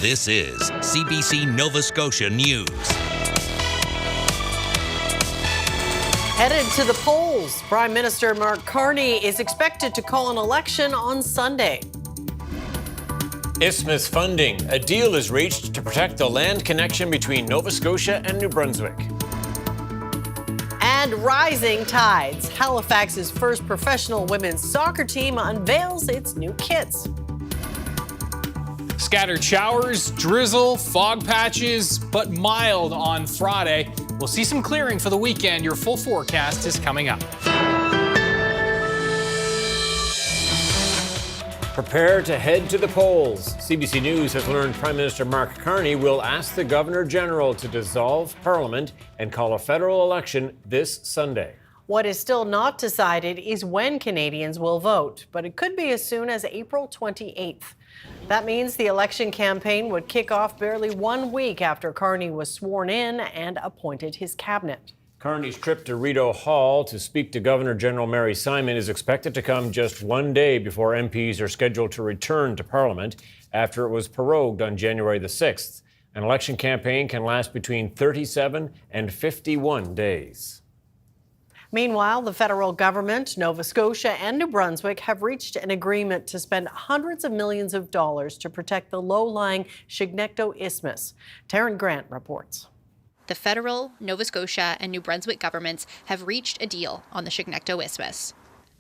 This is CBC Nova Scotia News. Headed to the polls, Prime Minister Mark Carney is expected to call an election on Sunday. Isthmus funding. A deal is reached to protect the land connection between Nova Scotia and New Brunswick. And rising tides. Halifax's first professional women's soccer team unveils its new kits. Scattered showers, drizzle, fog patches, but mild on Friday. We'll see some clearing for the weekend. Your full forecast is coming up. Prepare to head to the polls. CBC News has learned Prime Minister Mark Carney will ask the Governor-General to dissolve Parliament and call a federal election this Sunday. What is still not decided is when Canadians will vote, but it could be as soon as April 28th. That means the election campaign would kick off barely 1 week after Carney was sworn in and appointed his cabinet. Carney's trip to Rideau Hall to speak to Governor-General Mary Simon is expected to come just 1 day before MPs are scheduled to return to Parliament after it was prorogued on January the 6th. An election campaign can last between 37 and 51 days. Meanwhile, the federal government, Nova Scotia and New Brunswick have reached an agreement to spend hundreds of millions of dollars to protect the low-lying Chignecto Isthmus. Taryn Grant reports. The federal, Nova Scotia, and New Brunswick governments have reached a deal on the Chignecto Isthmus.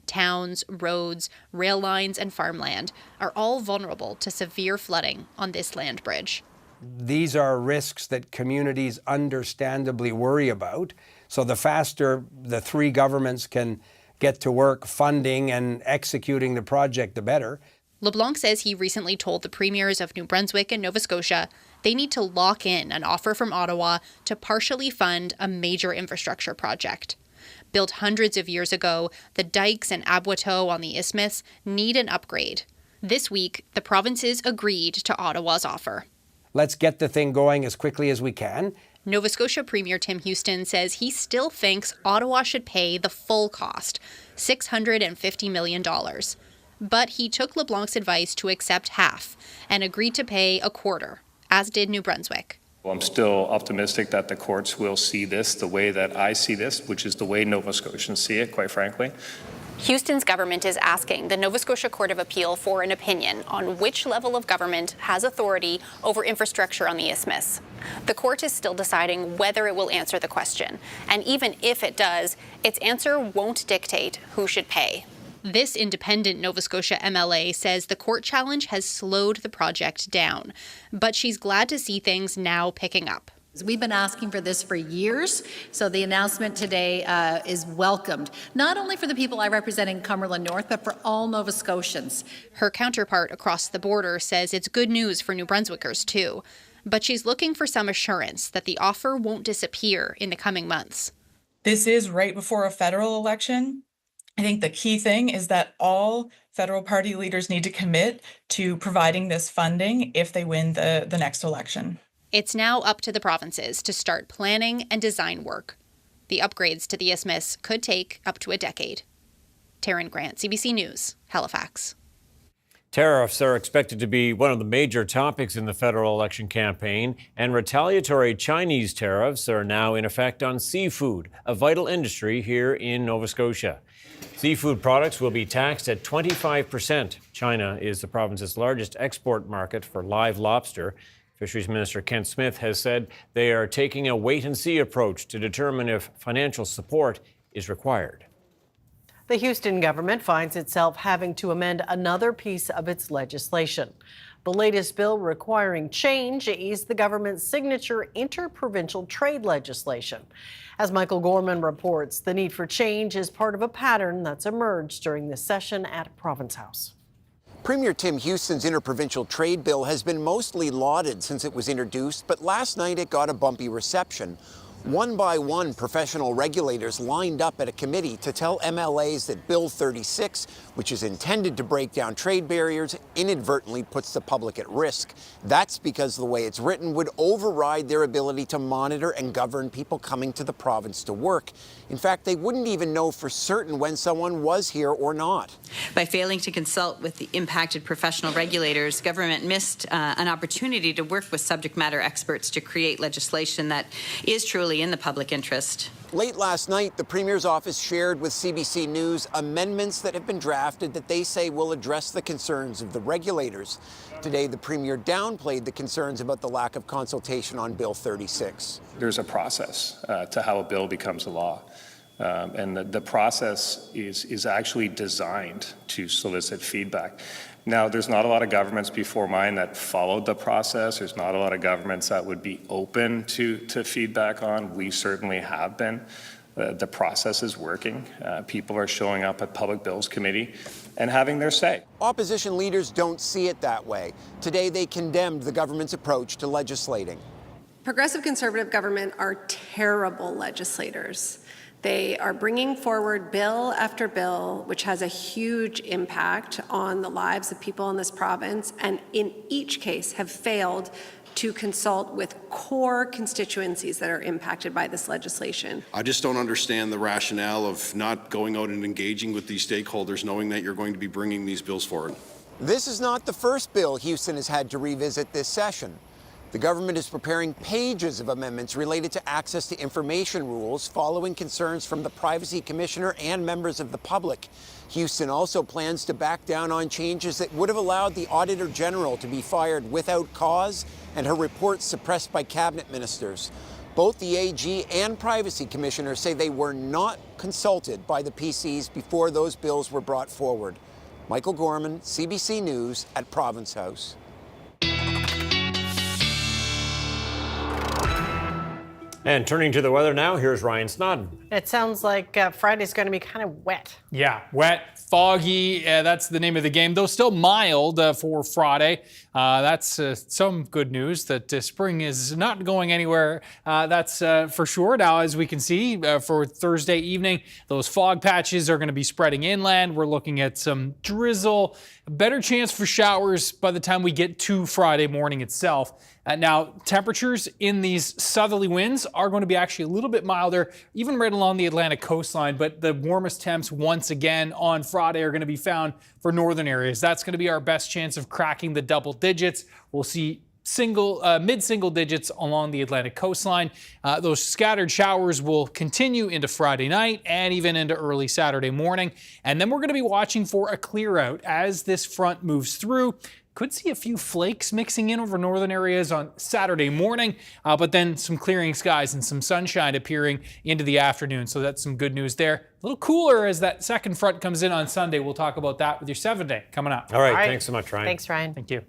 Towns, roads, rail lines, and farmland are all vulnerable to severe flooding on this land bridge. These are risks that communities understandably worry about. So the faster the three governments can get to work funding and executing the project, the better. LeBlanc says he recently told the premiers of New Brunswick and Nova Scotia they need to lock in an offer from Ottawa to partially fund a major infrastructure project. Built hundreds of years ago, the dikes and aboiteaux on the isthmus need an upgrade. This week, the provinces agreed to Ottawa's offer. Let's get the thing going as quickly as we can. Nova Scotia Premier Tim Houston says he still thinks Ottawa should pay the full cost, $650 million. But he took LeBlanc's advice to accept half and agreed to pay a quarter, as did New Brunswick. Well, I'm still optimistic that the courts will see this the way that I see this, which is the way Nova Scotians see it, quite frankly. Houston's government is asking the Nova Scotia Court of Appeal for an opinion on which level of government has authority over infrastructure on the isthmus. The court is still deciding whether it will answer the question, and even if it does, its answer won't dictate who should pay. This independent Nova Scotia MLA says the court challenge has slowed the project down, but she's glad to see things now picking up. We've been asking for this for years, so the announcement today is welcomed, not only for the people I represent in Cumberland North, but for all Nova Scotians. Her counterpart across the border says it's good news for New Brunswickers too, but she's looking for some assurance that the offer won't disappear in the coming months. This is right before a federal election. I think the key thing is that all federal party leaders need to commit to providing this funding if they win the next election. It's now up to the provinces to start planning and design work. The upgrades to the isthmus could take up to a decade. Taryn Grant, CBC News, Halifax. Tariffs are expected to be one of the major topics in the federal election campaign, and retaliatory Chinese tariffs are now in effect on seafood, a vital industry here in Nova Scotia. Seafood products will be taxed at 25%. China is the province's largest export market for live lobster. Fisheries Minister Kent Smith has said they are taking a wait-and-see approach to determine if financial support is required. The Houston government finds itself having to amend another piece of its legislation. The latest bill requiring change is the government's signature interprovincial trade legislation. As Michael Gorman reports, the need for change is part of a pattern that's emerged during this session at Province House. Premier Tim Houston's interprovincial trade bill has been mostly lauded since it was introduced, but last night it got a bumpy reception. One by one, professional regulators lined up at a committee to tell MLAs that Bill 36, which is intended to break down trade barriers, inadvertently puts the public at risk. That's because the way it's written would override their ability to monitor and govern people coming to the province to work. In fact, they wouldn't even know for certain when someone was here or not. By failing to consult with the impacted professional regulators, government missed an opportunity to work with subject matter experts to create legislation that is truly in the public interest. Late last night, the Premier's office shared with CBC News amendments that have been drafted that they say will address the concerns of the regulators. Today, the Premier downplayed the concerns about the lack of consultation on Bill 36. There's a process to how a bill becomes a law. And the process is actually designed to solicit feedback. Now, there's not a lot of governments before mine that followed the process. There's not a lot of governments that would be open to feedback on. We certainly have been. The process is working. People are showing up at Public Bills Committee and having their say. Opposition leaders don't see it that way. Today, they condemned the government's approach to legislating. Progressive Conservative government are terrible legislators. They are bringing forward bill after bill, which has a huge impact on the lives of people in this province, and in each case have failed to consult with core constituencies that are impacted by this legislation. I just don't understand the rationale of not going out and engaging with these stakeholders, knowing that you're going to be bringing these bills forward. This is not the first bill Houston has had to revisit this session. The government is preparing pages of amendments related to access to information rules following concerns from the Privacy Commissioner and members of the public. Houston also plans to back down on changes that would have allowed the Auditor General to be fired without cause and her reports suppressed by cabinet ministers. Both the AG and Privacy Commissioner say they were not consulted by the PCs before those bills were brought forward. Michael Gorman, CBC News at Province House. And turning to the weather now, here's Ryan Snoddon. It sounds like Friday's going to be kind of wet. Yeah, wet, foggy, that's the name of the game, though still mild for Friday. That's some good news that spring is not going anywhere, that's for sure. Now, as we can see, for Thursday evening, those fog patches are going to be spreading inland. We're looking at some drizzle, a better chance for showers by the time we get to Friday morning itself. Now, temperatures in these southerly winds are going to be actually a little bit milder, even right along the Atlantic coastline, but the warmest temps once again on Friday are going to be found for northern areas. That's going to be our best chance of cracking the double digits. We'll see mid-single digits along the Atlantic coastline. Those scattered showers will continue into Friday night and even into early Saturday morning. And then we're going to be watching for a clear out as this front moves through. Could see a few flakes mixing in over northern areas on Saturday morning, but then some clearing skies and some sunshine appearing into the afternoon. So that's some good news there. A little cooler as that second front comes in on Sunday. We'll talk about that with your 7-day coming up. All right. Thanks so much, Ryan. Thanks, Ryan. Thank you.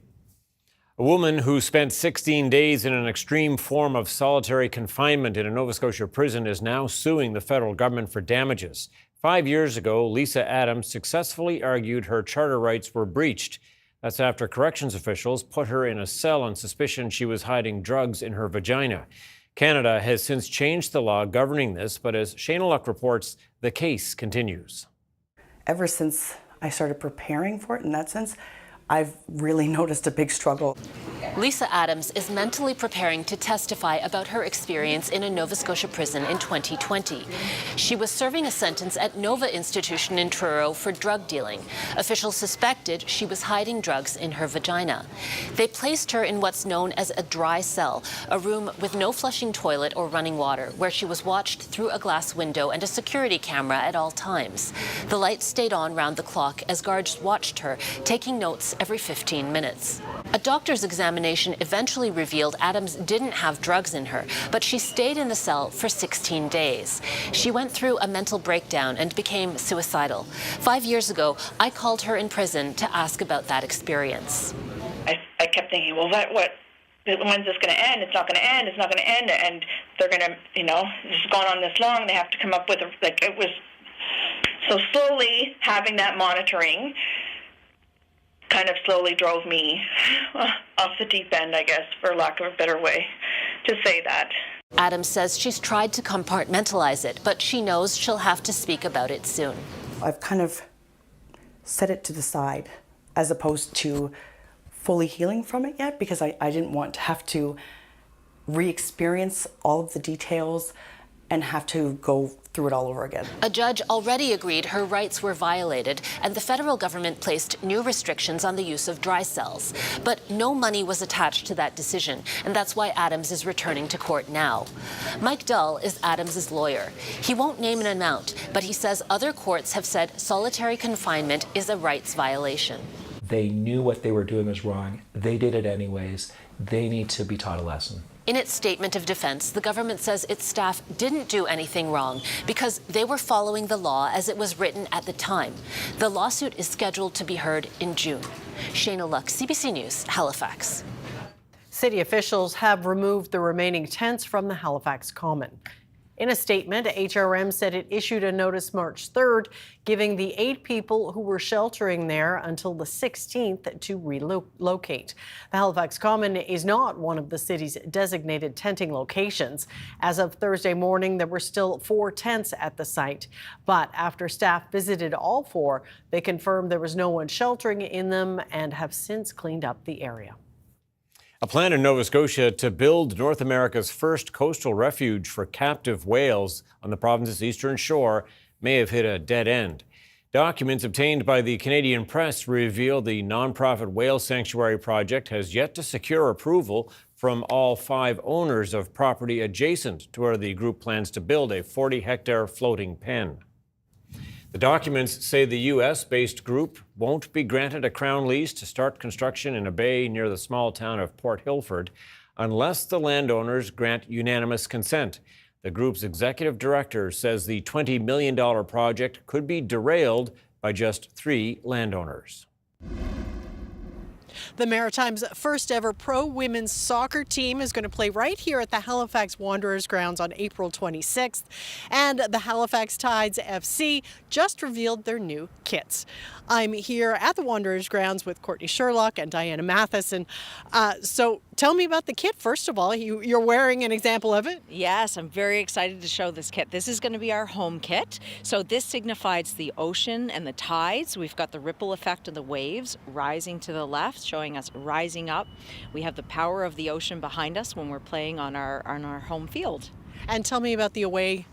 A woman who spent 16 days in an extreme form of solitary confinement in a Nova Scotia prison is now suing the federal government for damages. 5 years ago, Lisa Adams successfully argued her charter rights were breached. That's after corrections officials put her in a cell on suspicion she was hiding drugs in her vagina. Canada has since changed the law governing this, but as Shayna Luck reports, the case continues. Ever since I started preparing for it in that sense, I've really noticed a big struggle. Lisa Adams is mentally preparing to testify about her experience in a Nova Scotia prison in 2020. She was serving a sentence at Nova Institution in Truro for drug dealing. Officials suspected she was hiding drugs in her vagina. They placed her in what's known as a dry cell, a room with no flushing toilet or running water, where she was watched through a glass window and a security camera at all times. The lights stayed on round the clock as guards watched her, taking notes every 15 minutes. A doctor's examination eventually revealed Adams didn't have drugs in her, but she stayed in the cell for 16 days. She went through a mental breakdown and became suicidal. 5 years ago, I called her in prison to ask about that experience. I kept thinking, well, when's this going to end? It's not going to end. It's not going to end. And they're going to, it's gone on this long. They have to come up with, it was so slowly having that monitoring kind of slowly drove me off the deep end, I guess, for lack of a better way to say that. Adams says she's tried to compartmentalize it, but she knows she'll have to speak about it soon. I've kind of set it to the side as opposed to fully healing from it yet, because I didn't want to have to re-experience all of the details and have to go through it all over again. A judge already agreed her rights were violated, and the federal government placed new restrictions on the use of dry cells. But no money was attached to that decision, and that's why Adams is returning to court now. Mike Dull is Adams's lawyer. He won't name an amount, but he says other courts have said solitary confinement is a rights violation. They knew what they were doing was wrong. They did it anyways. They need to be taught a lesson. In its statement of defense, the government says its staff didn't do anything wrong because they were following the law as it was written at the time. The lawsuit is scheduled to be heard in June. Shayna Luck, CBC News, Halifax. City officials have removed the remaining tents from the Halifax Common. In a statement, HRM said it issued a notice March 3rd, giving the 8 people who were sheltering there until the 16th to relocate. The Halifax Common is not one of the city's designated tenting locations. As of Thursday morning, there were still 4 tents at the site. But after staff visited all 4, they confirmed there was no one sheltering in them and have since cleaned up the area. A plan in Nova Scotia to build North America's first coastal refuge for captive whales on the province's eastern shore may have hit a dead end. Documents obtained by the Canadian press reveal the nonprofit whale sanctuary project has yet to secure approval from all 5 owners of property adjacent to where the group plans to build a 40-hectare floating pen. The documents say the U.S.-based group won't be granted a Crown lease to start construction in a bay near the small town of Port Hilford unless the landowners grant unanimous consent. The group's executive director says the $20 million project could be derailed by just 3 landowners. The Maritimes' first ever pro women's soccer team is going to play right here at the Halifax Wanderers grounds on April 26th. And the Halifax Tides FC just revealed their new kits. I'm here at the Wanderers grounds with Courtney Sherlock and Diana Matheson. So tell me about the kit. First of all, you're wearing an example of it. Yes, I'm very excited to show this kit. This is going to be our home kit. So this signifies the ocean and the tides. We've got the ripple effect of the waves rising to the left, showing us rising up. We have the power of the ocean behind us when we're playing on our home field. And tell me about the away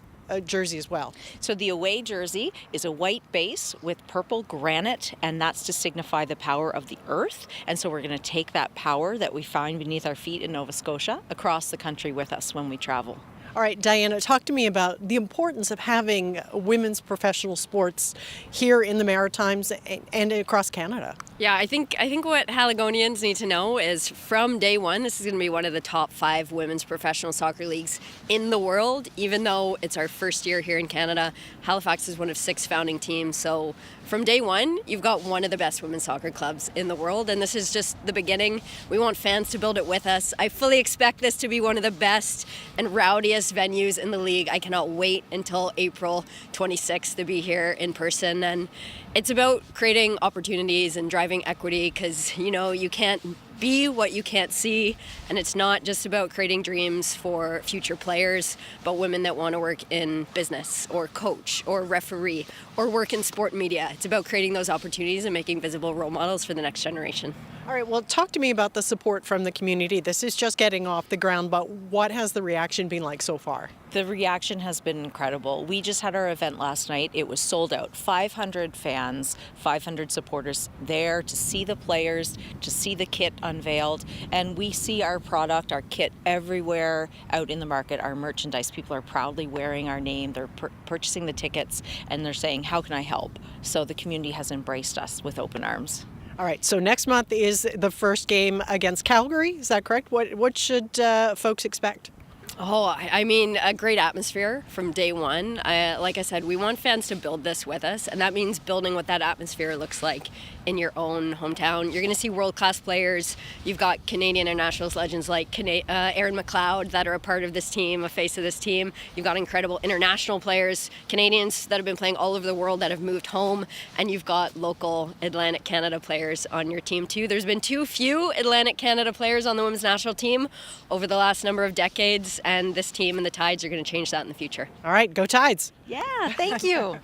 jersey as well. So the away jersey is a white base with purple granite, and that's to signify the power of the earth. And so we're going to take that power that we find beneath our feet in Nova Scotia across the country with us when we travel. All right, Diana, talk to me about the importance of having women's professional sports here in the Maritimes and across Canada. Yeah, I think what Haligonians need to know is from day one, this is going to be one of the top 5 women's professional soccer leagues in the world. Even though it's our first year here in Canada, Halifax is one of 6 founding teams. So from day one, you've got one of the best women's soccer clubs in the world, and this is just the beginning. We want fans to build it with us. I fully expect this to be one of the best and rowdiest venues in the league. I cannot wait until April 26th to be here in person. And it's about creating opportunities and driving equity because, you can't be what you can't see. And it's not just about creating dreams for future players, but women that want to work in business or coach or referee or work in sport media. It's about creating those opportunities and making visible role models for the next generation. All right, well, talk to me about the support from the community. This is just getting off the ground, but what has the reaction been like so far? The reaction has been incredible. We just had our event last night. It was sold out. 500 fans, 500 supporters there to see the players, to see the kit unveiled. And we see our product, our kit everywhere out in the market, our merchandise. People are proudly wearing our name. They're purchasing the tickets and they're saying, how can I help? So the community has embraced us with open arms. All right, so next month is the first game against Calgary. Is that correct? What should folks expect? Oh, I mean, a great atmosphere from day one. Like I said, we want fans to build this with us, and that means building what that atmosphere looks like in your own hometown. You're going to see world-class players. You've got Canadian internationals legends like Aaron McLeod that are a part of this team, a face of this team. You've got incredible international players, Canadians that have been playing all over the world that have moved home, and you've got local Atlantic Canada players on your team too. There's been too few Atlantic Canada players on the women's national team over the last number of decades, and this team and the Tides are going to change that in the future. All right, go Tides. Yeah, thank you.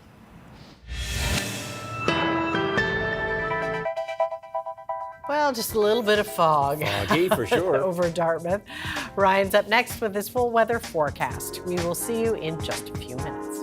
Well, just a little bit of fog. Foggy for sure. Over Dartmouth. Ryan's up next with his full weather forecast. We will see you in just a few minutes.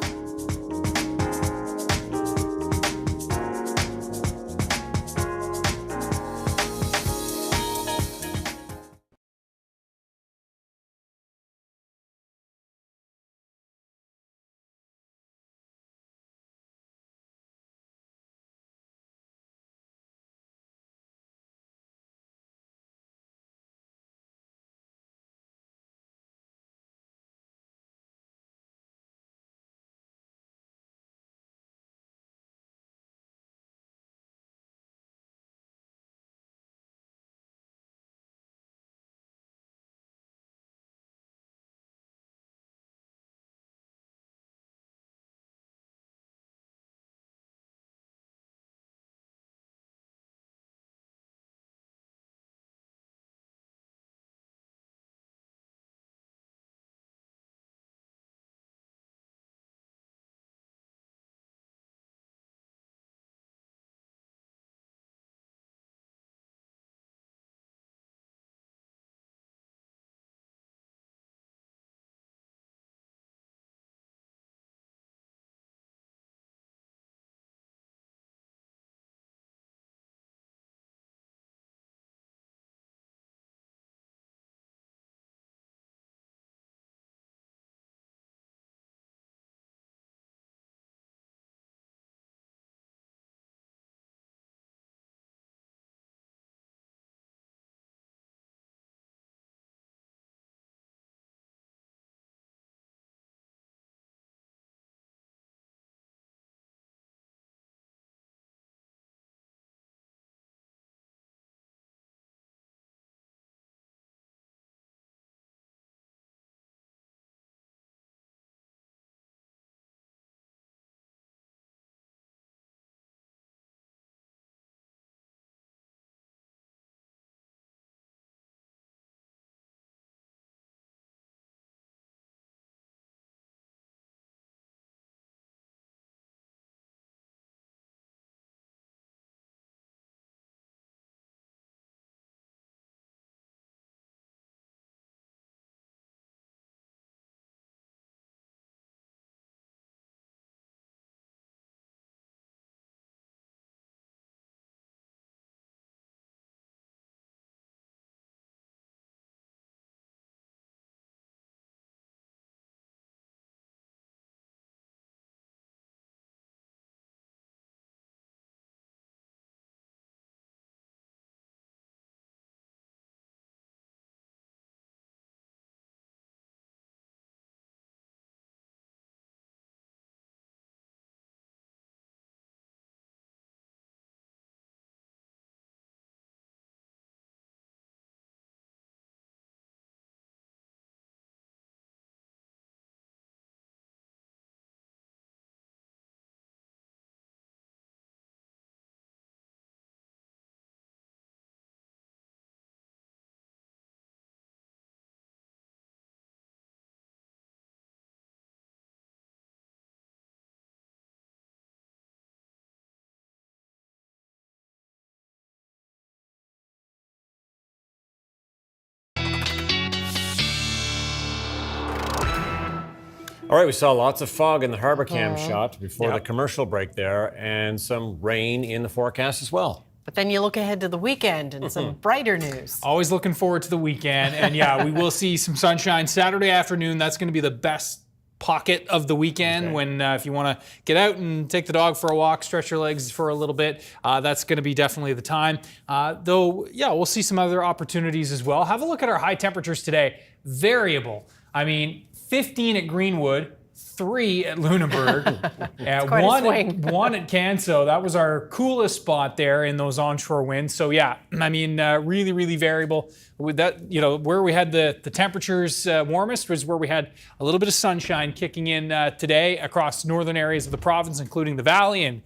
All right, we saw lots of fog in the harbor cam shot before the commercial break there, and some rain in the forecast as well. But then you look ahead to the weekend and some brighter news. Always looking forward to the weekend. And yeah, we will see some sunshine Saturday afternoon. That's going to be the best pocket of the weekend when if you want to get out and take the dog for a walk, stretch your legs for a little bit, that's going to be definitely the time. Though, yeah, we'll see some other opportunities as well. Have a look at our high temperatures today. Variable. I mean, 15 at Greenwood, 3 at Lunenburg, one at Canso. That was our coolest spot there in those onshore winds. So yeah, I mean, really, really variable. With that, you know, where we had the temperatures warmest was where we had a little bit of sunshine kicking in today across northern areas of the province, including the Valley and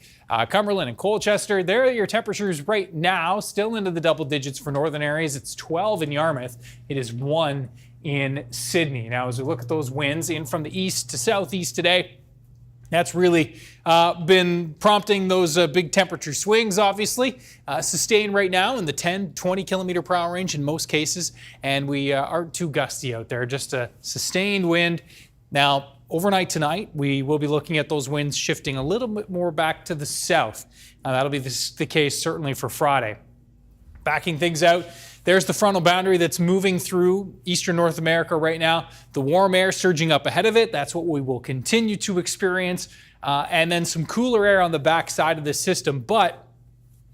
Cumberland and Colchester. There are your temperatures right now, still into the double digits for northern areas. It's 12 in Yarmouth. It is 1 in Sydney. Now, as we look at those winds in from the east to southeast today, that's really been prompting those big temperature swings, obviously. Sustained right now in the 10, 20 kilometer per hour range in most cases. And we aren't too gusty out there, just a sustained wind. Now, overnight tonight, we will be looking at those winds shifting a little bit more back to the south. That'll be the case certainly for Friday. Backing things out, there's the frontal boundary that's moving through eastern North America right now. The warm air surging up ahead of it. That's what we will continue to experience. And then some cooler air on the back side of the system, but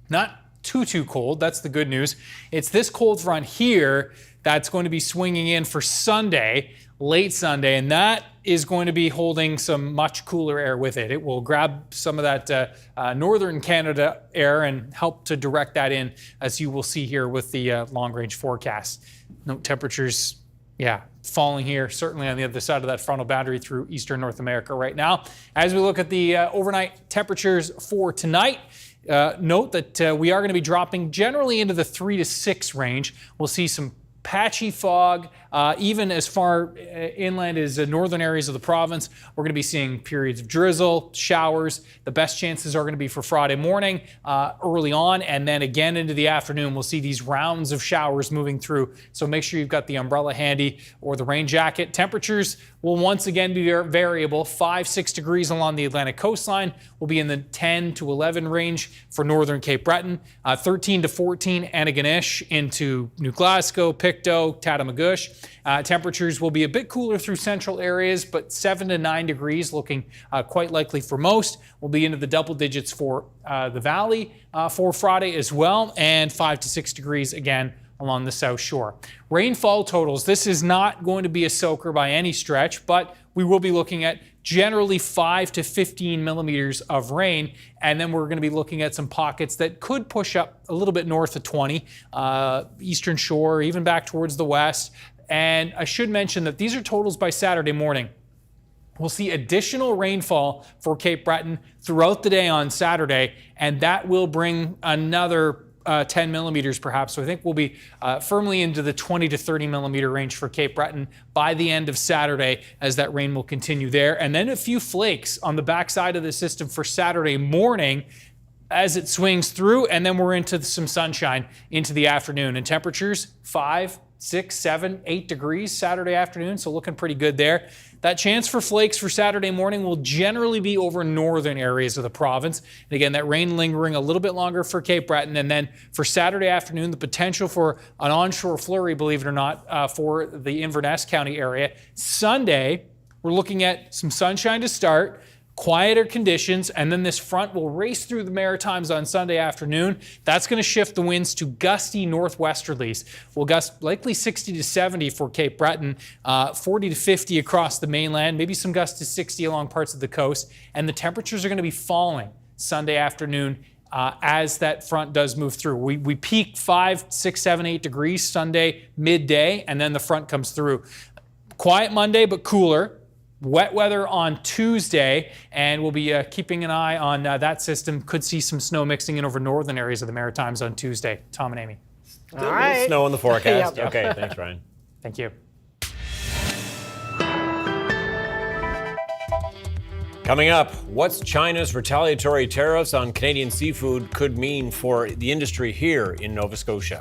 not too cold. That's the good news. It's this cold front here that's going to be swinging in for Sunday, late Sunday, and that is going to be holding some much cooler air with it. It will grab some of that northern Canada air and help to direct that in, as you will see here with the long-range forecast. Note temperatures, falling here, certainly on the other side of that frontal boundary through eastern North America right now. As we look at the overnight temperatures for tonight, note that we are going to be dropping generally into the 3 to 6 range. We'll see some patchy fog, even as far inland as the northern areas of the province. We're going to be seeing periods of drizzle, showers. The best chances are going to be for Friday morning, early on, and then again into the afternoon. We'll see these rounds of showers moving through. So make sure you've got the umbrella handy or the rain jacket. Temperatures will once again be variable. 5-6 degrees along the Atlantic coastline. Will be in the 10 to 11 range for northern Cape Breton. 13 to 14 Antigonish into New Glasgow, Pictou, Tatamagouche. Temperatures will be a bit cooler through central areas, but 7 to 9 degrees looking quite likely for most. We'll be into the double digits for the valley for Friday as well, and 5 to 6 degrees again along the south shore. Rainfall totals, this is not going to be a soaker by any stretch, but we will be looking at generally 5 to 15 millimeters of rain, and then we're going to be looking at some pockets that could push up a little bit north of 20, eastern shore, even back towards the west. And I should mention that these are totals by Saturday morning. We'll see additional rainfall for Cape Breton throughout the day on Saturday, and that will bring another 10 millimeters perhaps. So I think we'll be firmly into the 20 to 30 millimeter range for Cape Breton by the end of Saturday, as that rain will continue there. And then a few flakes on the backside of the system for Saturday morning as it swings through, and then we're into some sunshine into the afternoon. And temperatures 5, 6, 7, 8 degrees Saturday afternoon, so looking pretty good there. That chance for flakes for Saturday morning will generally be over northern areas of the province. And again, that rain lingering a little bit longer for Cape Breton. And then for Saturday afternoon, the potential for an onshore flurry, believe it or not, for the Inverness County area. Sunday, we're looking at some sunshine to start, quieter conditions, and then this front will race through the Maritimes on Sunday afternoon. That's going to shift the winds to gusty northwesterlies. We'll gust likely 60 to 70 for Cape Breton, 40 to 50 across the mainland, maybe some gusts to 60 along parts of the coast, and the temperatures are going to be falling Sunday afternoon as that front does move through. We peak 5, 6, 7, 8 degrees Sunday midday, and then the front comes through. Quiet Monday, but cooler. Wet weather on Tuesday, and we'll be keeping an eye on that system. Could see some snow mixing in over northern areas of the Maritimes on Tuesday. Tom and Amy. All right. Snow in the forecast. Yep. Okay, thanks, Ryan. Thank you. Coming up, what's China's retaliatory tariffs on Canadian seafood could mean for the industry here in Nova Scotia?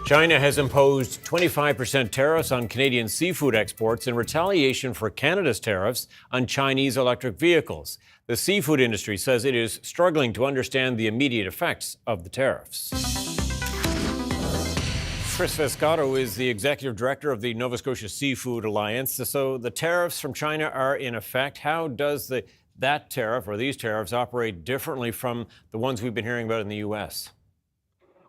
China has imposed 25% tariffs on Canadian seafood exports in retaliation for Canada's tariffs on Chinese electric vehicles. The seafood industry says it is struggling to understand the immediate effects of the tariffs. Chris Vescato is the executive director of the Nova Scotia Seafood Alliance. So the tariffs from China are in effect. How does that tariff or these tariffs operate differently from the ones we've been hearing about in the U.S.?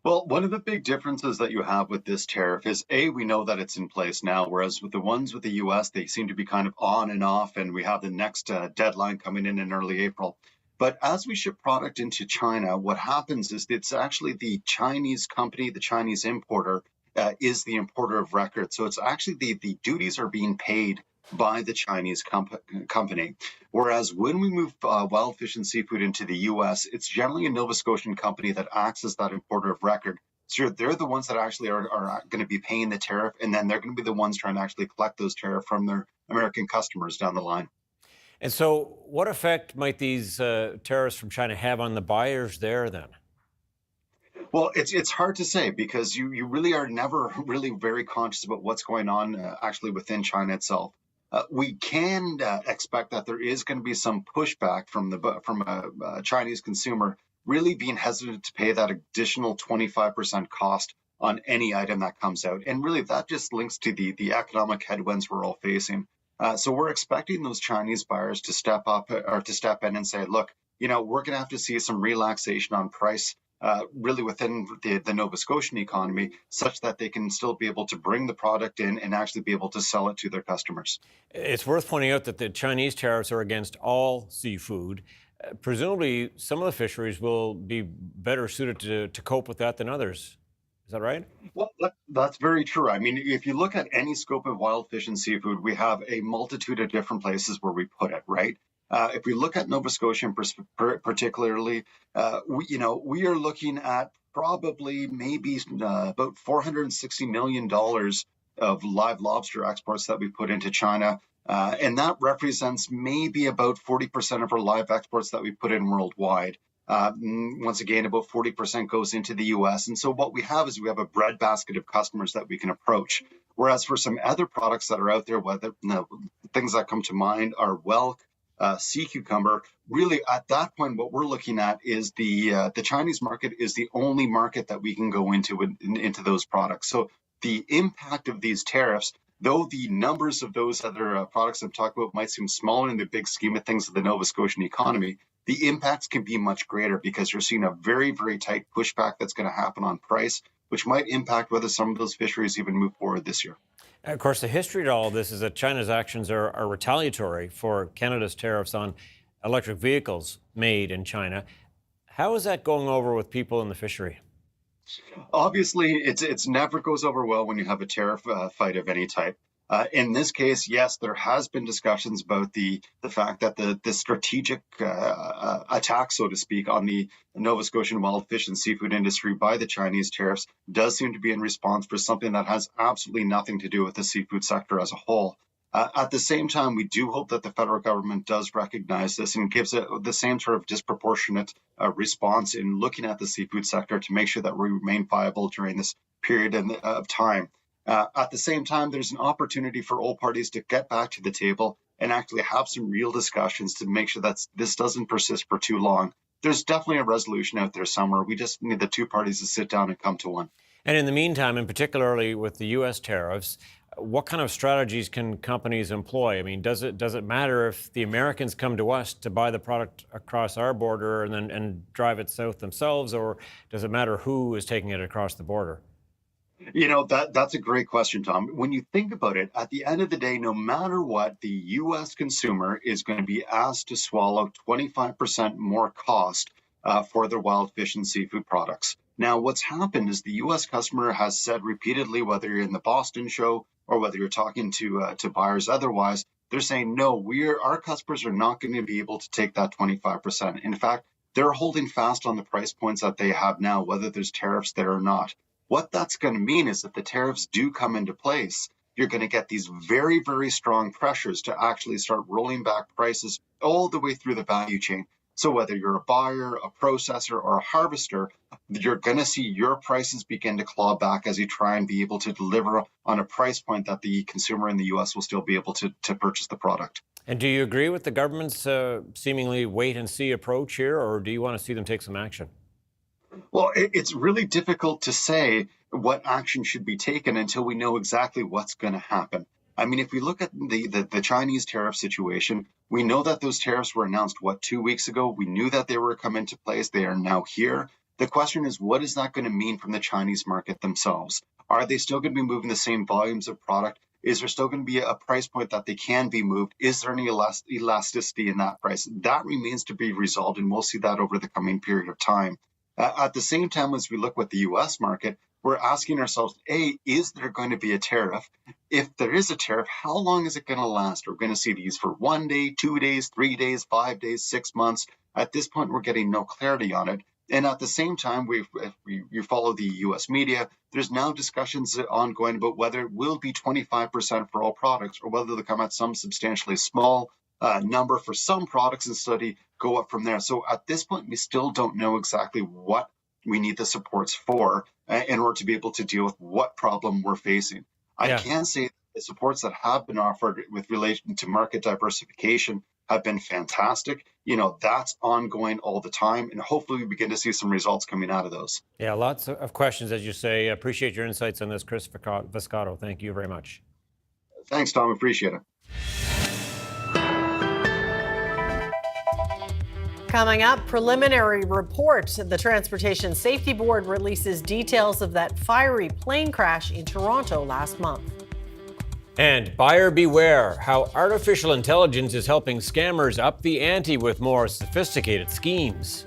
Well, one of the big differences that you have with this tariff is, A, we know that it's in place now, whereas with the ones with the U.S., they seem to be kind of on and off, and we have the next deadline coming in early April. But as we ship product into China, what happens is it's actually the Chinese company, the Chinese importer, is the importer of record. So it's actually the duties are being paid by the Chinese company. Whereas when we move wild fish and seafood into the U.S., it's generally a Nova Scotian company that acts as that importer of record. So they're the ones that actually are going to be paying the tariff, and then they're going to be the ones trying to actually collect those tariffs from their American customers down the line. And so what effect might these tariffs from China have on the buyers there then? Well, it's hard to say because you really are never really very conscious about what's going on actually within China itself. We can expect that there is going to be some pushback from a Chinese consumer really being hesitant to pay that additional 25% cost on any item that comes out. And really that just links to the economic headwinds we're all facing. So we're expecting those Chinese buyers to step up or to step in and say, look, we're going to have to see some relaxation on price really within the Nova Scotian economy, such that they can still be able to bring the product in and actually be able to sell it to their customers. It's worth pointing out that the Chinese tariffs are against all seafood. Presumably, some of the fisheries will be better suited to cope with that than others. Is that right? Well, that's very true. I mean, if you look at any scope of wild fish and seafood, we have a multitude of different places where we put it, right? If we look at Nova Scotia particularly, we are looking at probably maybe about $460 million of live lobster exports that we put into China. And that represents maybe about 40% of our live exports that we put in worldwide. Once again, about 40% goes into the U.S. And so what we have is we have a breadbasket of customers that we can approach. Whereas for some other products that are out there, things that come to mind are whelk, sea cucumber. Really, at that point, what we're looking at is the Chinese market is the only market that we can go into those products. So the impact of these tariffs, though the numbers of those other products I'm talking about might seem smaller in the big scheme of things of the Nova Scotian economy, the impacts can be much greater because you're seeing a very, very tight pushback that's going to happen on price, which might impact whether some of those fisheries even move forward this year. Of course, the history to all of this is that China's actions are retaliatory for Canada's tariffs on electric vehicles made in China. How is that going over with people in the fishery? Obviously, it's never goes over well when you have a tariff fight of any type. In this case, yes, there has been discussions about the fact that the strategic attack, so to speak, on the Nova Scotian wild fish and seafood industry by the Chinese tariffs does seem to be in response for something that has absolutely nothing to do with the seafood sector as a whole. At the same time, we do hope that the federal government does recognize this and gives it the same sort of disproportionate response in looking at the seafood sector to make sure that we remain viable during this period of time. At the same time, there's an opportunity for all parties to get back to the table and actually have some real discussions to make sure that this doesn't persist for too long. There's definitely a resolution out there somewhere. We just need the two parties to sit down and come to one. And in the meantime, and particularly with the U.S. tariffs, what kind of strategies can companies employ? I mean, does it matter if the Americans come to us to buy the product across our border and drive it south themselves, or does it matter who is taking it across the border? That's a great question, Tom. When you think about it, at the end of the day, no matter what, the U.S. consumer is going to be asked to swallow 25% more cost for their wild fish and seafood products. Now, what's happened is the U.S. customer has said repeatedly, whether you're in the Boston show or whether you're talking to buyers otherwise, they're saying, no, our customers are not going to be able to take that 25%. In fact, they're holding fast on the price points that they have now, whether there's tariffs there or not. What that's going to mean is that the tariffs do come into place, you're going to get these very, very strong pressures to actually start rolling back prices all the way through the value chain. So whether you're a buyer, a processor, or a harvester, you're going to see your prices begin to claw back as you try and be able to deliver on a price point that the consumer in the U.S. will still be able to purchase the product. And do you agree with the government's seemingly wait-and-see approach here, or do you want to see them take some action? Well, it's really difficult to say what action should be taken until we know exactly what's going to happen. I mean, if we look at the Chinese tariff situation, we know that those tariffs were announced, 2 weeks ago? We knew that they were come into place. They are now here. The question is, what is that going to mean from the Chinese market themselves? Are they still going to be moving the same volumes of product? Is there still going to be a price point that they can be moved? Is there any elasticity in that price? That remains to be resolved, and we'll see that over the coming period of time. At the same time, as we look with the U.S. market, we're asking ourselves, A, is there going to be a tariff? If there is a tariff, how long is it going to last? We're going to see these for 1 day, 2 days, 3 days, 5 days, 6 months. At this point, we're getting no clarity on it. And at the same time, if you follow the U.S. media, there's now discussions ongoing about whether it will be 25% for all products or whether they'll come at some substantially small number for some products and study go up from there. So at this point, we still don't know exactly what we need the supports for in order to be able to deal with what problem we're facing. I can say the supports that have been offered with relation to market diversification have been fantastic. You know, that's ongoing all the time, and hopefully we begin to see some results coming out of those. Yeah, lots of questions, as you say. Appreciate your insights on this, Chris Viscato. Thank you very much. Thanks, Tom. Appreciate it. Coming up, preliminary report. The Transportation Safety Board releases details of that fiery plane crash in Toronto last month. And buyer beware, how artificial intelligence is helping scammers up the ante with more sophisticated schemes.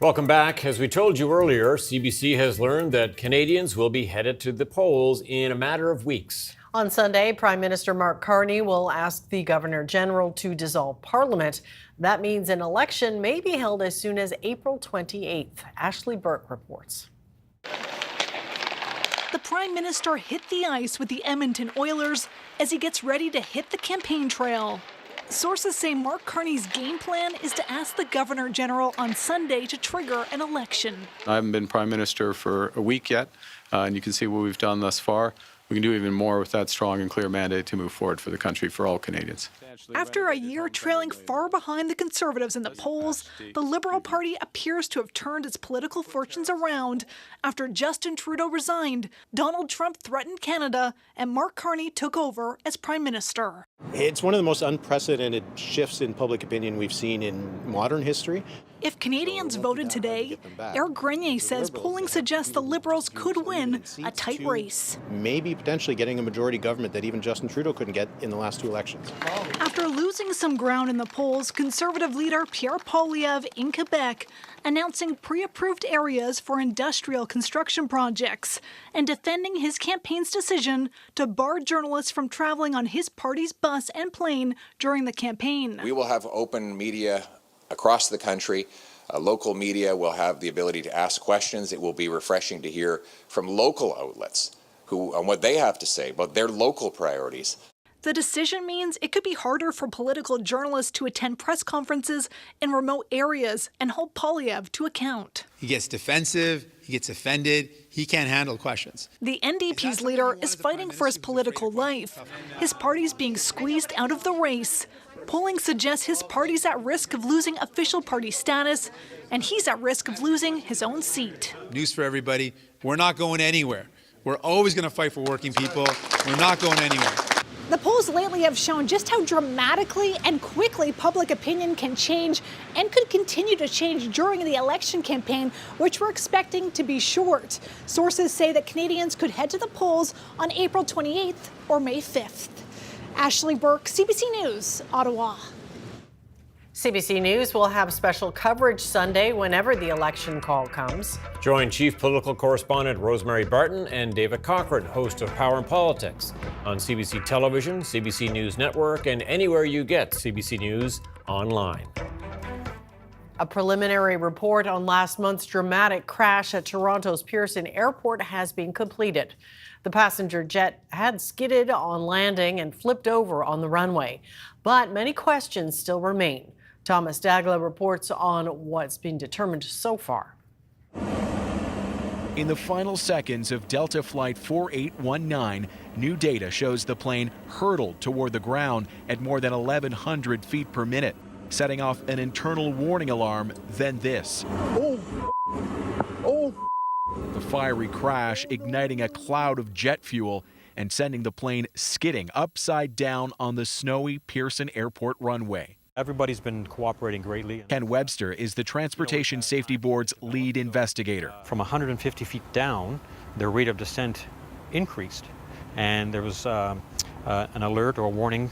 Welcome back. As we told you earlier, CBC has learned that Canadians will be headed to the polls in a matter of weeks. On Sunday, Prime Minister Mark Carney will ask the Governor General to dissolve Parliament. That means an election may be held as soon as April 28th. Ashley Burke reports. The Prime Minister hit the ice with the Edmonton Oilers as he gets ready to hit the campaign trail. Sources say Mark Carney's game plan is to ask the Governor General on Sunday to trigger an election. I haven't been Prime Minister for a week yet, and you can see what we've done thus far. We can do even more with that strong and clear mandate to move forward for the country, for all Canadians. After a year trailing far behind the Conservatives in the polls, the Liberal Party appears to have turned its political fortunes around. After Justin Trudeau resigned, Donald Trump threatened Canada, and Mark Carney took over as Prime Minister. It's one of the most unprecedented shifts in public opinion we've seen in modern history. If Canadians voted today, Eric Grenier says polling suggests the Liberals could win a tight race. Maybe potentially getting a majority government that even Justin Trudeau couldn't get in the last two elections. After losing some ground in the polls, Conservative leader Pierre Poilievre in Quebec announcing pre-approved areas for industrial construction projects and defending his campaign's decision to bar journalists from traveling on his party's bus and plane during the campaign. We will have open media across the country. Local media will have the ability to ask questions. It will be refreshing to hear from local outlets on what they have to say about their local priorities. The decision means it could be harder for political journalists to attend press conferences in remote areas and hold Poilievre to account. He gets defensive, he gets offended, he can't handle questions. The NDP's leader is fighting for his political life. His party's being squeezed out of the race. Polling suggests his party's at risk of losing official party status, and he's at risk of losing his own seat. News for everybody, we're not going anywhere. We're always going to fight for working people. We're not going anywhere. The polls lately have shown just how dramatically and quickly public opinion can change and could continue to change during the election campaign, which we're expecting to be short. Sources say that Canadians could head to the polls on April 28th or May 5th. Ashley Burke, CBC News, Ottawa. CBC News will have special coverage Sunday whenever the election call comes. Join Chief Political Correspondent Rosemary Barton and David Cochran, host of Power and Politics, on CBC Television, CBC News Network, and anywhere you get CBC News online. A preliminary report on last month's dramatic crash at Toronto's Pearson Airport has been completed. The passenger jet had skidded on landing and flipped over on the runway, but many questions still remain. Thomas Dagla reports on what's been determined so far. In the final seconds of Delta Flight 4819, new data shows the plane hurtled toward the ground at more than 1,100 feet per minute, setting off an internal warning alarm, then this. The fiery crash igniting a cloud of jet fuel and sending the plane skidding upside down on the snowy Pearson Airport runway. Everybody's been cooperating greatly. Ken Webster is the Transportation Safety Board's lead investigator. From 150 feet down, their rate of descent increased, and there was an alert or a warning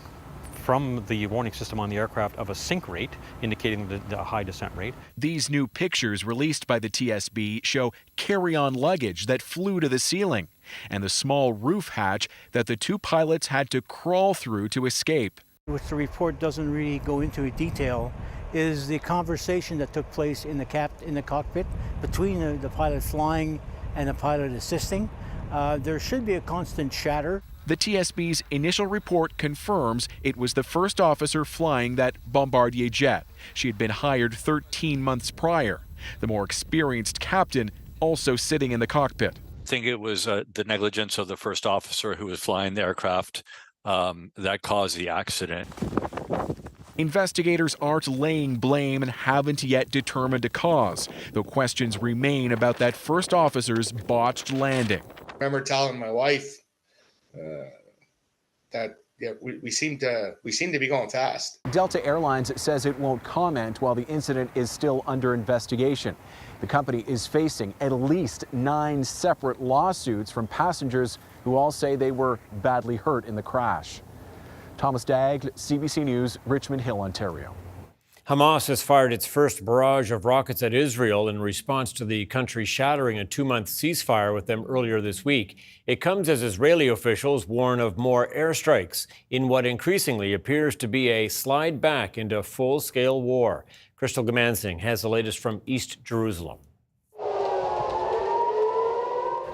from the warning system on the aircraft of a sink rate, indicating the high descent rate. These new pictures released by the TSB show carry-on luggage that flew to the ceiling and the small roof hatch that the two pilots had to crawl through to escape. Which the report doesn't really go into detail is the conversation that took place in the cockpit between the pilot flying and the pilot assisting. There should be a constant chatter. The TSB's initial report confirms it was the first officer flying that Bombardier jet. She had been hired 13 months prior. The more experienced captain also sitting in the cockpit. I think it was the negligence of the first officer who was flying the aircraft that caused the accident. Investigators aren't laying blame and haven't yet determined a cause, though questions remain about that first officer's botched landing. I remember telling my wife that we seem to be going fast. Delta Airlines says it won't comment while the incident is still under investigation. The company is facing at least 9 separate lawsuits from passengers who all say they were badly hurt in the crash. Thomas Dagg, CBC News, Richmond Hill, Ontario. Hamas has fired its first barrage of rockets at Israel in response to the country shattering a 2-month ceasefire with them earlier this week. It comes as Israeli officials warn of more airstrikes in what increasingly appears to be a slide back into full-scale war. Crystal Gamansing has the latest from East Jerusalem.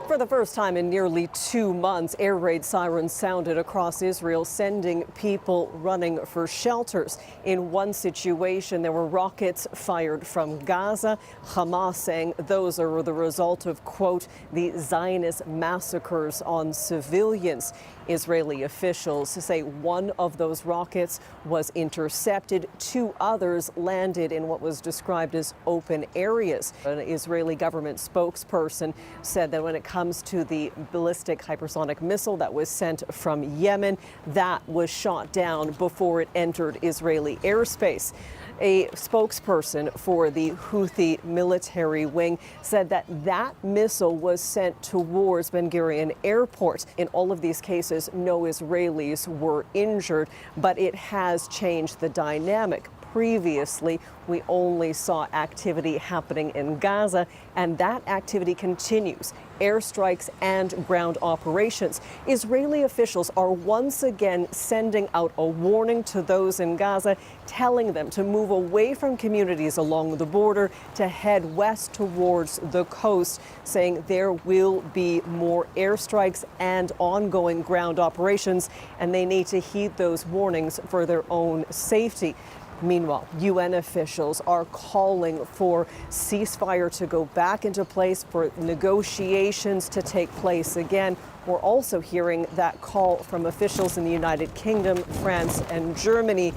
For the first time in nearly 2 months, air raid sirens sounded across Israel, sending people running for shelters. In one situation, there were rockets fired from Gaza. Hamas saying those are the result of, quote, the Zionist massacres on civilians. Israeli officials say one of those rockets was intercepted. 2 others landed in what was described as open areas. An Israeli government spokesperson said that when it comes to the ballistic hypersonic missile that was sent from Yemen, that was shot down before it entered Israeli airspace. A spokesperson for the Houthi military wing said that that missile was sent towards Ben Gurion Airport. In all of these cases, no Israelis were injured, but it has changed the dynamic. Previously, we only saw activity happening in Gaza, and that activity continues. Airstrikes and ground operations. Israeli officials are once again sending out a warning to those in Gaza, telling them to move away from communities along the border to head west towards the coast, saying there will be more airstrikes and ongoing ground operations, and they need to heed those warnings for their own safety. Meanwhile, UN officials are calling for ceasefire to go back into place, for negotiations to take place again. We're also hearing that call from officials in the United Kingdom, France, and Germany.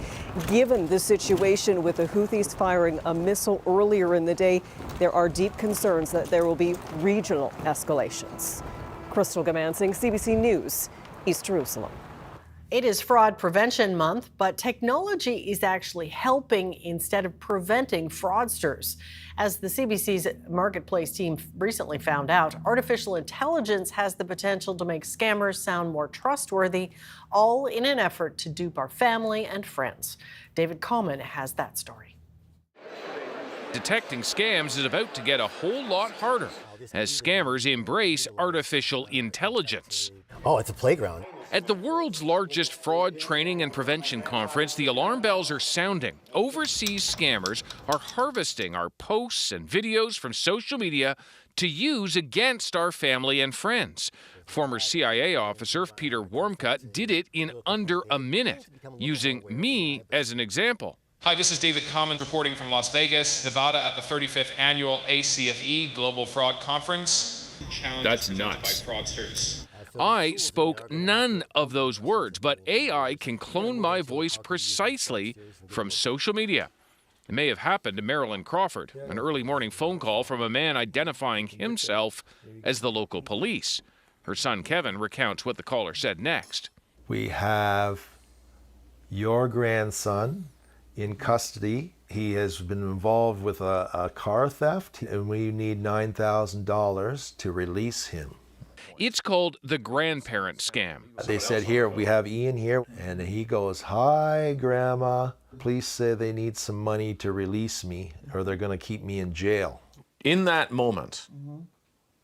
Given the situation with the Houthis firing a missile earlier in the day, there are deep concerns that there will be regional escalations. Crystal Gamansing, CBC News, East Jerusalem. It is Fraud Prevention Month, but technology is actually helping instead of preventing fraudsters. As the CBC's Marketplace team recently found out, artificial intelligence has the potential to make scammers sound more trustworthy, all in an effort to dupe our family and friends. David Coleman has that story. Detecting scams is about to get a whole lot harder as scammers embrace artificial intelligence. Oh, it's a playground. At the world's largest fraud training and prevention conference, the alarm bells are sounding. Overseas scammers are harvesting our posts and videos from social media to use against our family and friends. Former CIA officer Peter Wormcutt did it in under a minute, using me as an example. Hi, this is David Common reporting from Las Vegas, Nevada at the 35th Annual ACFE Global Fraud Conference. That's nuts. By fraudsters. I spoke none of those words, but AI can clone my voice precisely from social media. It may have happened to Marilyn Crawford, an early morning phone call from a man identifying himself as the local police. Her son Kevin recounts what the caller said next. We have your grandson in custody. He has been involved with a car theft, and we need $9,000 to release him. It's called the grandparent scam. They said, here, we have Ian here, and he goes, hi, Grandma. Police say they need some money to release me, or they're going to keep me in jail. In that moment,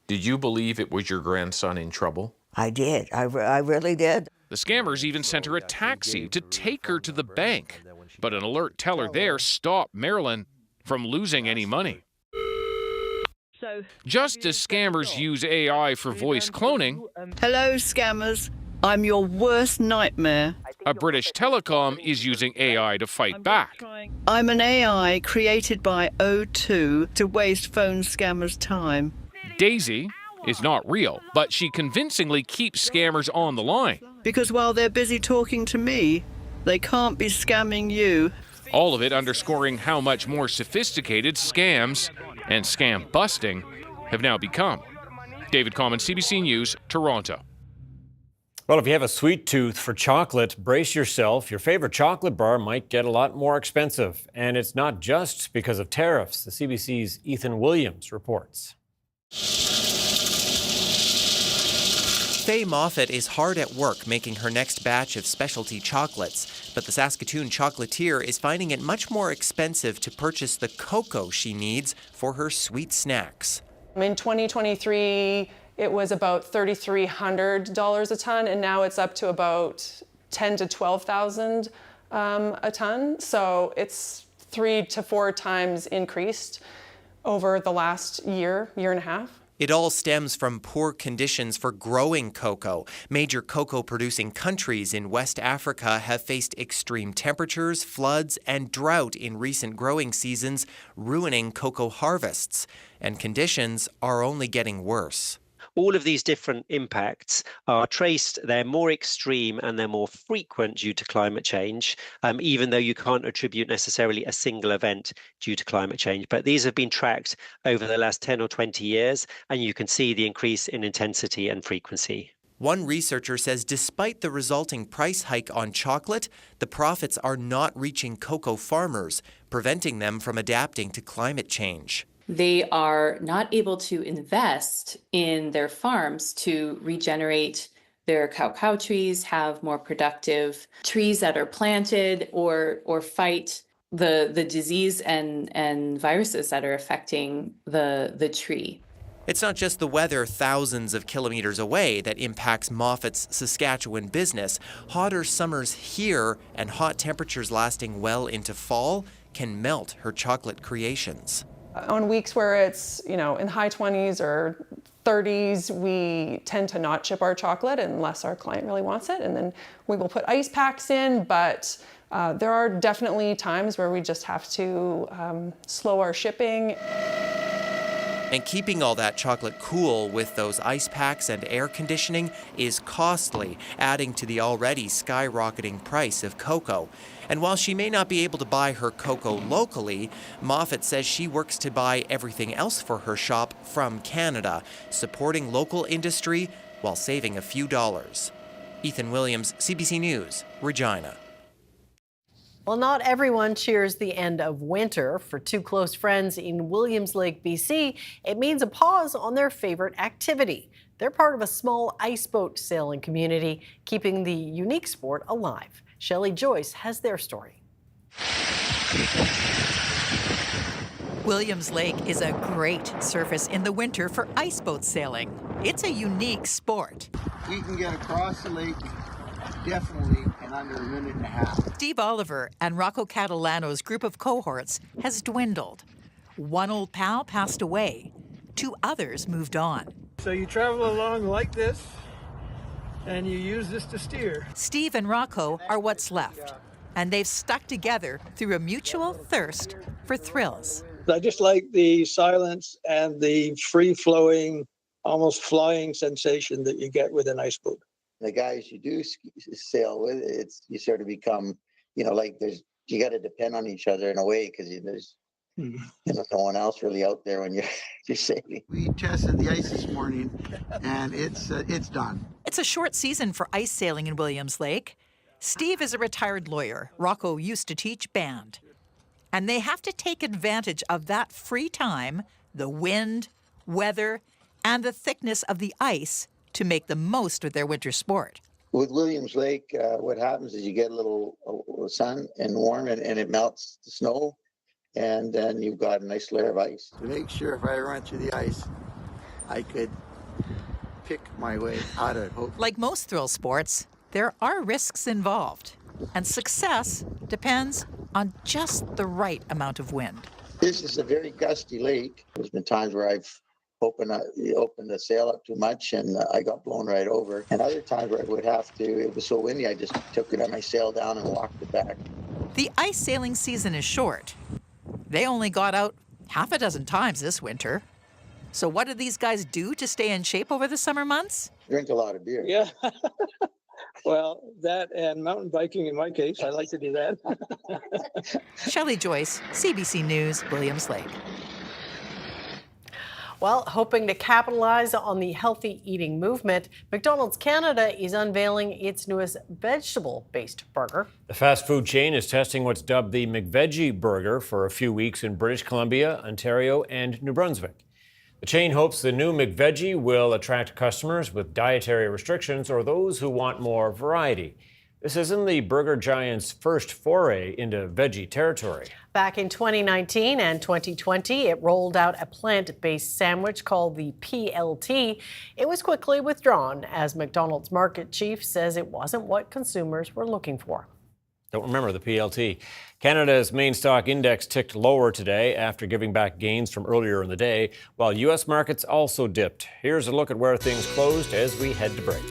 did you believe it was your grandson in trouble? I did. I really did. The scammers even sent her a taxi to take her to the bank. But an alert teller there stopped Marilyn from losing any money. Just as scammers use AI for voice cloning, hello, scammers. I'm your worst nightmare. A British telecom is using AI to fight back. I'm an AI created by O2 to waste phone scammers' time. Daisy is not real, but she convincingly keeps scammers on the line. Because while they're busy talking to me, they can't be scamming you. All of it underscoring how much more sophisticated scams and scam busting have now become. David Common, CBC News, Toronto. Well, if you have a sweet tooth for chocolate, brace yourself. Your favorite chocolate bar might get a lot more expensive. And it's not just because of tariffs. The CBC's Ethan Williams reports. Faye Moffat is hard at work making her next batch of specialty chocolates, but the Saskatoon chocolatier is finding it much more expensive to purchase the cocoa she needs for her sweet snacks. In 2023, it was about $3,300 a ton, and now it's up to about $10,000 to $12,000 a ton. So it's 3 to 4 times increased over the last year and a half. It all stems from poor conditions for growing cocoa. Major cocoa-producing countries in West Africa have faced extreme temperatures, floods, and drought in recent growing seasons, ruining cocoa harvests. And conditions are only getting worse. All of these different impacts are traced, they're more extreme and they're more frequent due to climate change, even though you can't attribute necessarily a single event due to climate change. But these have been tracked over the last 10 or 20 years, and you can see the increase in intensity and frequency. One researcher says despite the resulting price hike on chocolate, the profits are not reaching cocoa farmers, preventing them from adapting to climate change. They are not able to invest in their farms to regenerate their cacao trees, have more productive trees that are planted, or fight the disease and viruses that are affecting the tree. It's not just the weather thousands of kilometers away that impacts Moffat's Saskatchewan business. Hotter summers here and hot temperatures lasting well into fall can melt her chocolate creations. On weeks where it's, in high 20s or 30s, we tend to not ship our chocolate unless our client really wants it. And then we will put ice packs in, but there are definitely times where we just have to slow our shipping. And keeping all that chocolate cool with those ice packs and air conditioning is costly, adding to the already skyrocketing price of cocoa. And while she may not be able to buy her cocoa locally, Moffat says she works to buy everything else for her shop from Canada, supporting local industry while saving a few dollars. Ethan Williams, CBC News, Regina. Well, not everyone cheers the end of winter. For two close friends in Williams Lake, BC, it means a pause on their favorite activity. They're part of a small iceboat sailing community, keeping the unique sport alive. Shelley Joyce has their story. Williams Lake is a great surface in the winter for iceboat sailing. It's a unique sport. We can get across the lake definitely in under a minute and a half. Steve Oliver and Rocco Catalano's group of cohorts has dwindled. One old pal passed away. 2 others moved on. So you travel along like this, and you use this to steer. Steve and Rocco are what's left, and they've stuck together through a mutual thirst for thrills. I just like the silence and the free-flowing, almost flying sensation that you get with an ice boat. The guys you do sail with, you sort of become, like you got to depend on each other in a way because there's no one else really out there when you're sailing. We tested the ice this morning, and it's done. It's a short season for ice sailing in Williams Lake. Steve is a retired lawyer. Rocco used to teach band. And they have to take advantage of that free time, the wind, weather, and the thickness of the ice to make the most of their winter sport. With Williams Lake, what happens is you get a little sun and warm, and it melts the snow, and then you've got a nice layer of ice. To make sure if I run through the ice, I could pick my way out of it. Hopefully. Like most thrill sports, there are risks involved, and success depends on just the right amount of wind. This is a very gusty lake. There's been times where I've opened the sail up too much and I got blown right over. And other times where I would have to, it was so windy, I just took it on my sail down and walked it back. The ice sailing season is short. They only got out half a dozen times this winter. So what do these guys do to stay in shape over the summer months? Drink a lot of beer. Yeah. Well, that and mountain biking in my case. I like to do that. Shelley Joyce, CBC News, Williams Lake. Well, hoping to capitalize on the healthy eating movement, McDonald's Canada is unveiling its newest vegetable-based burger. The fast food chain is testing what's dubbed the McVeggie burger for a few weeks in British Columbia, Ontario, and New Brunswick. The chain hopes the new McVeggie will attract customers with dietary restrictions or those who want more variety. This isn't the burger giant's first foray into veggie territory. Back in 2019 and 2020, it rolled out a plant-based sandwich called the PLT. It was quickly withdrawn as McDonald's market chief says it wasn't what consumers were looking for. Don't remember the PLT. Canada's main stock index ticked lower today after giving back gains from earlier in the day, while U.S. markets also dipped. Here's a look at where things closed as we head to break.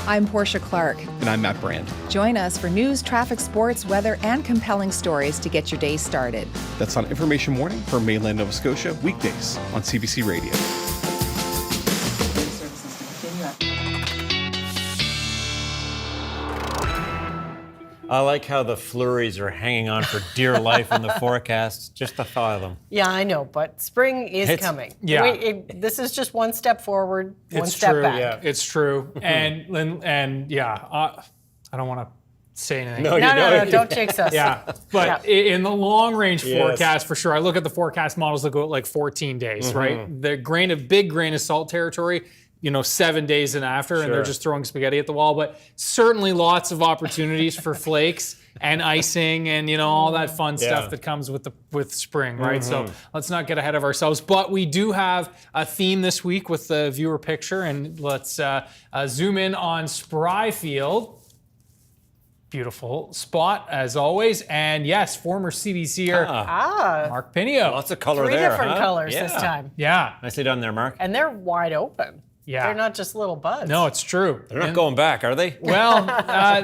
I'm Portia Clark. And I'm Matt Brand. Join us for news, traffic, sports, weather, and compelling stories to get your day started. That's on Information Morning for mainland Nova Scotia, weekdays on CBC Radio. I like how the flurries are hanging on for dear life in the forecast. Just the thought of them. Yeah, I know, but spring is coming. Yeah. This is just one step forward, one it's step true, back. Yeah, it's true. and yeah, I don't want to say anything. No, don't jinx us. Yeah, but in the long range Yes. forecast, for sure, I look at the forecast models that go at like 14 days, right? The big grain of salt territory, 7 days and after, and they're just throwing spaghetti at the wall. But certainly lots of opportunities for flakes and icing and all that fun stuff that comes with spring, right? So let's not get ahead of ourselves. But we do have a theme this week with the viewer picture, and let's zoom in on Spryfield. Beautiful spot as always, and yes, former CBCer Mark Pinio. Lots of color Three there. different colors this time. Yeah, nicely done there, Mark. And they're wide open. Yeah, they're not just little buds. No, it's true. They're not going back, are they? Well,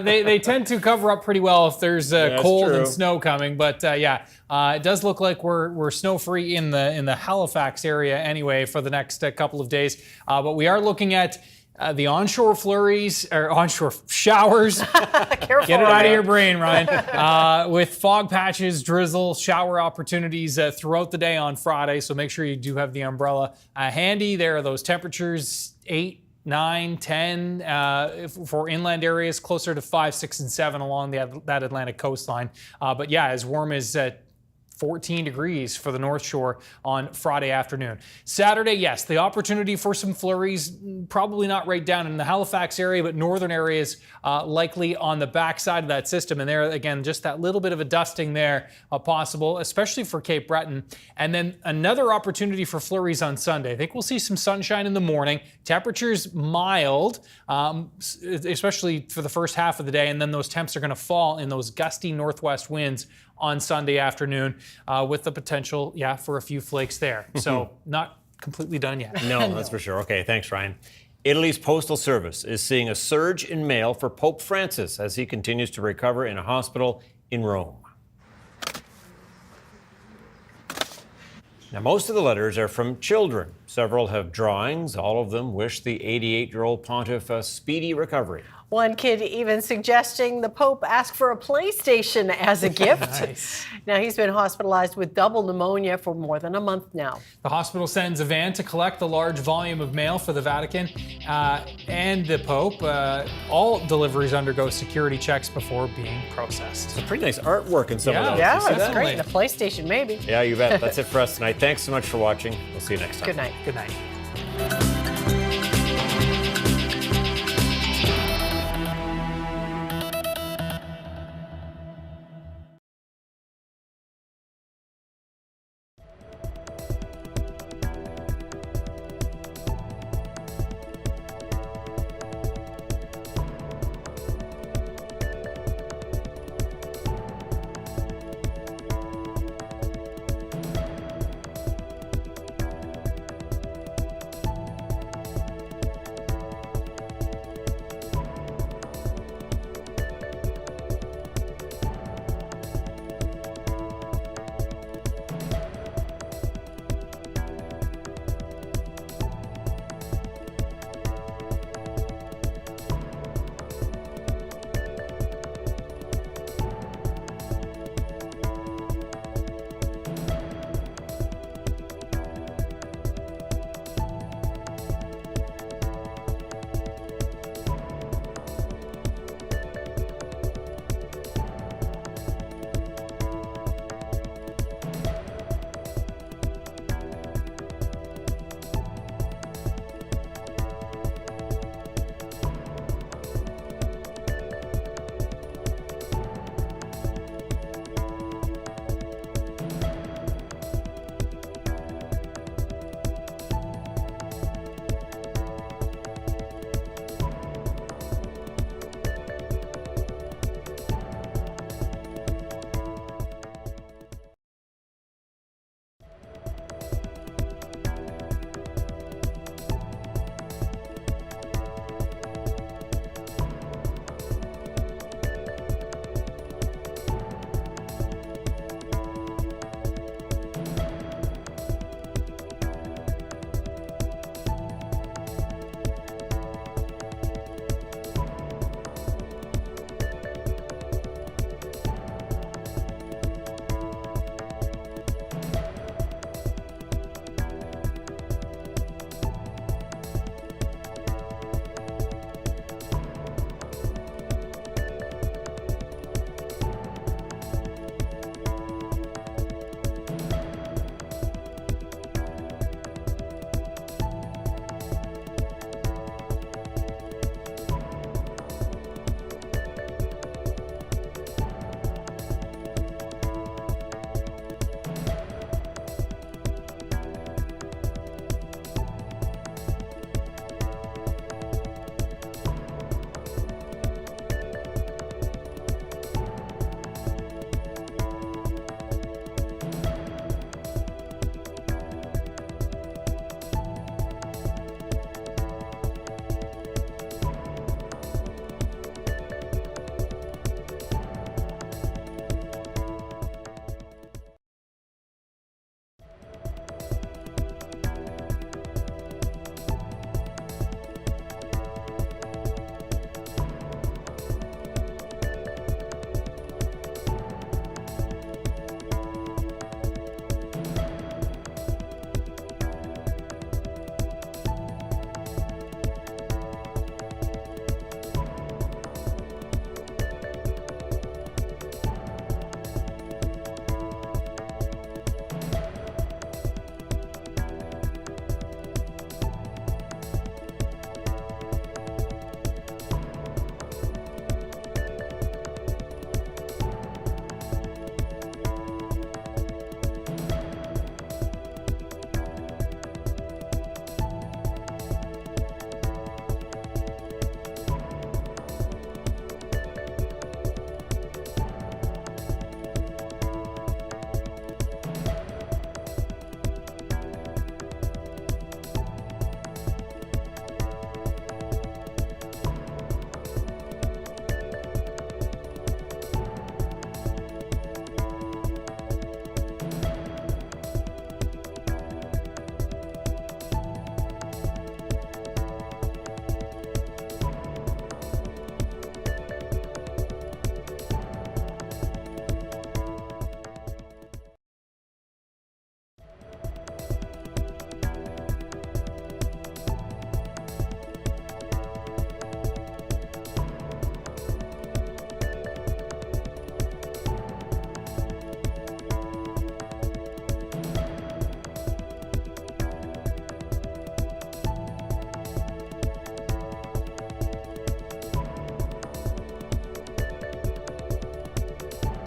they tend to cover up pretty well if there's cold and snow coming. But it does look like we're snow free in the Halifax area anyway for the next couple of days. But we are looking at the onshore flurries, or onshore showers. Careful, Get it out of your brain, Ryan. With fog patches, drizzle, shower opportunities throughout the day on Friday. So make sure you do have the umbrella handy. There are those temperatures, 8, 9, 10 for inland areas, closer to 5, 6, and 7 along that Atlantic coastline. But yeah, as warm as 14 degrees for the North Shore on Friday afternoon. Saturday, yes, the opportunity for some flurries, probably not right down in the Halifax area, but northern areas likely on the backside of that system. And there, again, just that little bit of a dusting there possible, especially for Cape Breton. And then another opportunity for flurries on Sunday. I think we'll see some sunshine in the morning. Temperatures mild, especially for the first half of the day. And then those temps are going to fall in those gusty northwest winds on Sunday afternoon with the potential, for a few flakes there. So not completely done yet. No, that's for sure. Okay, thanks, Ryan. Italy's postal service is seeing a surge in mail for Pope Francis as he continues to recover in a hospital in Rome. Now, most of the letters are from children. Several have drawings. All of them wish the 88-year-old pontiff a speedy recovery. One kid even suggesting the Pope ask for a PlayStation as a gift. Nice. Now, he's been hospitalized with double pneumonia for more than a month now. The hospital sends a van to collect the large volume of mail for the Vatican and the Pope. All deliveries undergo security checks before being processed. Some pretty nice artwork in some of those. Yeah, You see that's that? great. The PlayStation, maybe. Yeah, you bet. That's it for us tonight. Thanks so much for watching. We'll see you next time. Good night. Good night.